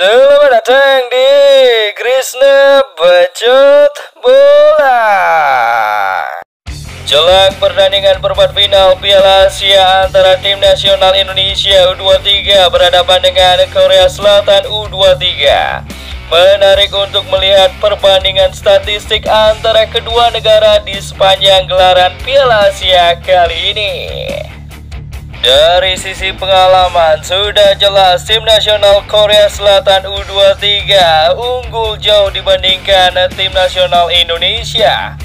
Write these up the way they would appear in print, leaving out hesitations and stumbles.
Selamat datang di Krisna Bacot Bola. Jelang pertandingan perempat final Piala Asia antara tim nasional Indonesia U23 berhadapan dengan Korea Selatan U23. Menarik untuk melihat perbandingan statistik antara kedua negara di sepanjang gelaran Piala Asia kali ini. Dari sisi pengalaman, sudah jelas tim nasional Korea Selatan U23 unggul jauh dibandingkan tim nasional Indonesia.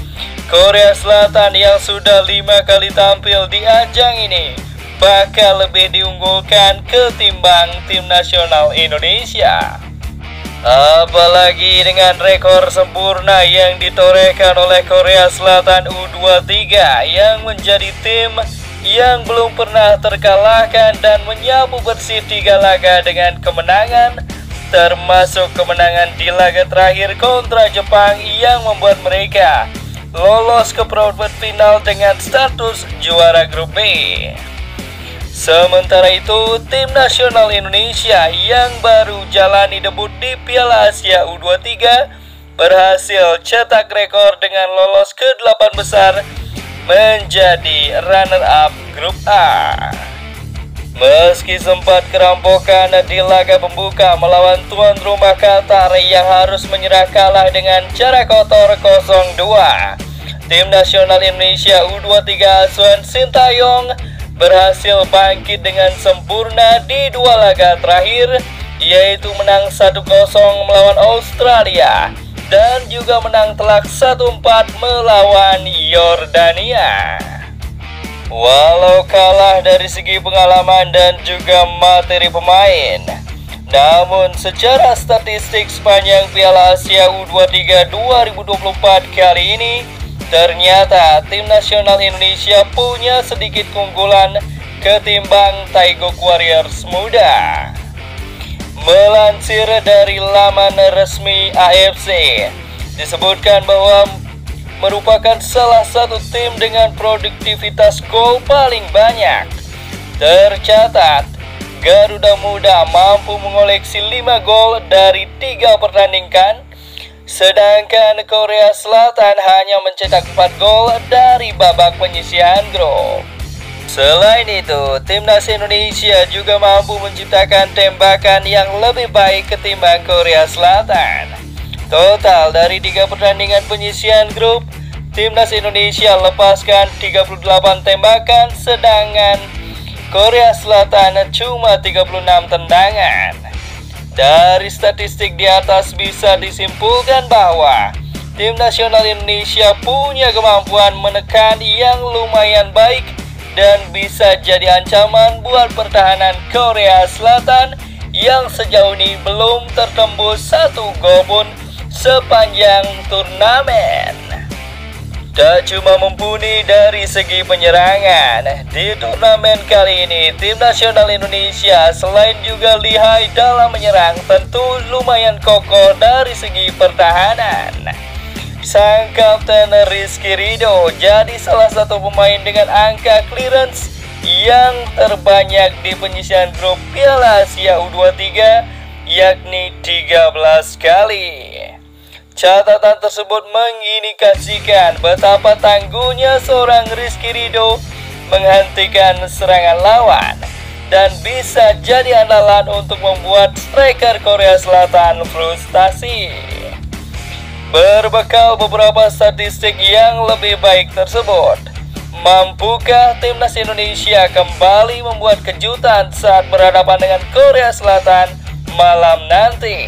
Korea Selatan yang sudah 5 kali tampil di ajang ini bakal lebih diunggulkan ketimbang tim nasional Indonesia. Apalagi dengan rekor sempurna yang ditorehkan oleh Korea Selatan U23 yang menjadi tim yang belum pernah terkalahkan dan menyapu bersih 3 laga dengan kemenangan, termasuk kemenangan di laga terakhir kontra Jepang yang membuat mereka lolos ke perempat final dengan status juara grup B. Sementara itu, tim nasional Indonesia yang baru jalani debut di Piala Asia U23 berhasil cetak rekor dengan lolos ke 8 besar menjadi runner-up grup A. Meski sempat kerampokan di laga pembuka melawan tuan rumah Qatar yang harus menyerah kalah dengan cara kotor 0-2, tim nasional Indonesia U23 asuhan Sintayong berhasil bangkit dengan sempurna di 2 laga terakhir, yaitu menang 1-0 melawan Australia dan juga menang telak 1-4 melawan Yordania. Walau kalah dari segi pengalaman dan juga materi pemain, namun secara statistik sepanjang Piala Asia U23 2024 kali ini, ternyata tim nasional Indonesia punya sedikit keunggulan ketimbang Taeguk Warriors muda. Melansir dari laman resmi AFC, disebutkan bahwa merupakan salah satu tim dengan produktivitas gol paling banyak. Tercatat, Garuda Muda mampu mengoleksi 5 gol dari 3 pertandingan, sedangkan Korea Selatan hanya mencetak 4 gol dari babak penyisihan grup. Selain itu, timnas Indonesia juga mampu menciptakan tembakan yang lebih baik ketimbang Korea Selatan. Total dari 3 pertandingan penyisihan grup, timnas Indonesia lepaskan 38 tembakan, sedangkan Korea Selatan cuma 36 tendangan. Dari statistik di atas bisa disimpulkan bahwa tim nasional Indonesia punya kemampuan menekan yang lumayan baik dan bisa jadi ancaman buat pertahanan Korea Selatan yang sejauh ini belum tertembus 1 gol pun sepanjang turnamen. Tak cuma mumpuni dari segi penyerangan, di turnamen kali ini tim nasional Indonesia selain juga lihai dalam menyerang, tentu lumayan kokoh dari segi pertahanan. Sang kapten Rizky Ridho jadi salah satu pemain dengan angka clearance yang terbanyak di penyisihan grup Piala Asia U23, yakni 13 kali. Catatan tersebut mengindikasikan betapa tangguhnya seorang Rizky Ridho menghentikan serangan lawan dan bisa jadi andalan untuk membuat striker Korea Selatan frustasi. Berbekal beberapa statistik yang lebih baik tersebut, mampukah timnas Indonesia kembali membuat kejutan saat berhadapan dengan Korea Selatan malam nanti?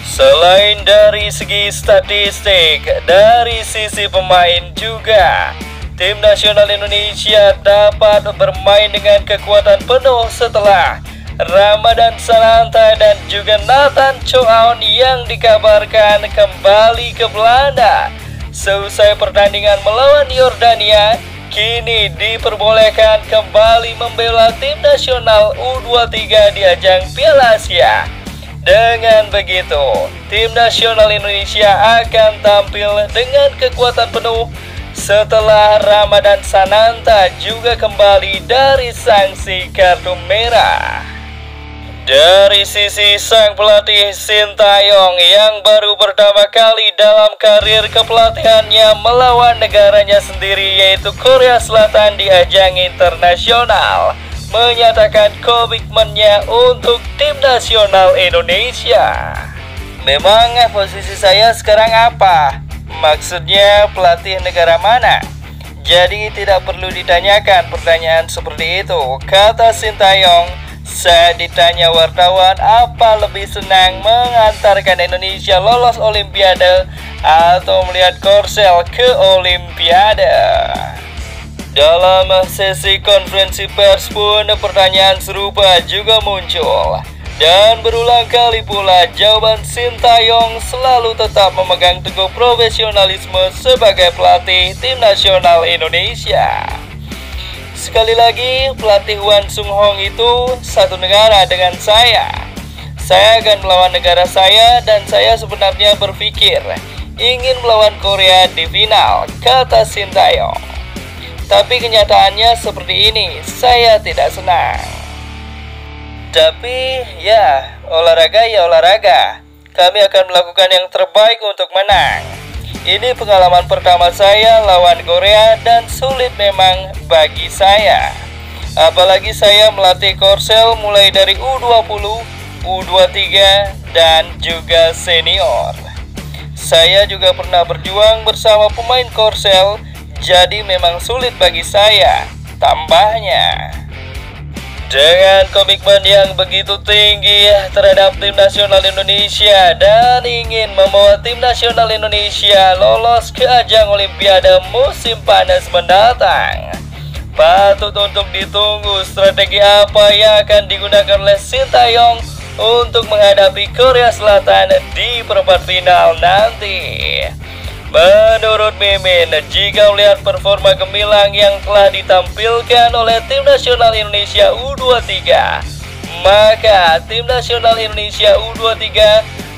Selain dari segi statistik, dari sisi pemain juga, tim nasional Indonesia dapat bermain dengan kekuatan penuh setelah Ramadan Sananta dan juga Nathan Choaon yang dikabarkan kembali ke Belanda. Seusai pertandingan melawan Yordania, kini diperbolehkan kembali membela tim nasional U23 di ajang Piala Asia. Dengan begitu, tim nasional Indonesia akan tampil dengan kekuatan penuh setelah Ramadan Sananta juga kembali dari sanksi kartu merah. Dari sisi sang pelatih Sintayong yang baru pertama kali dalam karir kepelatihannya melawan negaranya sendiri yaitu Korea Selatan di ajang internasional, menyatakan komitmennya untuk tim nasional Indonesia. Memang posisi saya sekarang apa? Maksudnya pelatih negara mana? Jadi tidak perlu ditanyakan pertanyaan seperti itu, kata Sintayong. Saat ditanya wartawan apa lebih senang mengantarkan Indonesia lolos Olimpiade atau melihat Korsel ke Olimpiade. Dalam sesi konferensi pers pun pertanyaan serupa juga muncul. Dan berulang kali pula jawaban Sintayong selalu tetap memegang teguh profesionalisme sebagai pelatih tim nasional Indonesia. Sekali lagi, pelatih Hwang Sung-hong itu satu negara dengan saya. Saya akan melawan negara saya dan saya sebenarnya berpikir ingin melawan Korea di final, kata Sintayong. Tapi kenyataannya seperti ini, saya tidak senang. Tapi ya, olahraga ya olahraga. Kami akan melakukan yang terbaik untuk menang. Ini pengalaman pertama saya lawan Korea dan sulit memang bagi saya. Apalagi saya melatih Korsel mulai dari U20, U23, dan juga senior. Saya juga pernah berjuang bersama pemain Korsel, jadi memang sulit bagi saya, tambahnya. Dengan komitmen yang begitu tinggi terhadap tim nasional Indonesia dan ingin membawa tim nasional Indonesia lolos ke ajang Olimpiade musim panas mendatang, patut untuk ditunggu strategi apa yang akan digunakan oleh Sintayong untuk menghadapi Korea Selatan di perempat final nanti. Menurut Mimin, jika melihat performa gemilang yang telah ditampilkan oleh tim nasional Indonesia U23, maka tim nasional Indonesia U23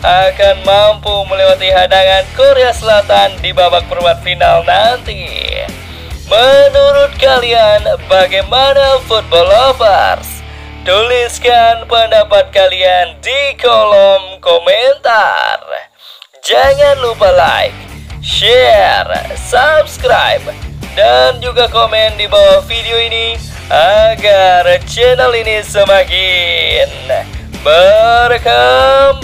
akan mampu melewati hadangan Korea Selatan di babak perempat final nanti. Menurut kalian, bagaimana football lovers? Tuliskan pendapat kalian di kolom komentar. Jangan lupa like, share, subscribe, dan juga komen di bawah video ini agar channel ini semakin berkembang.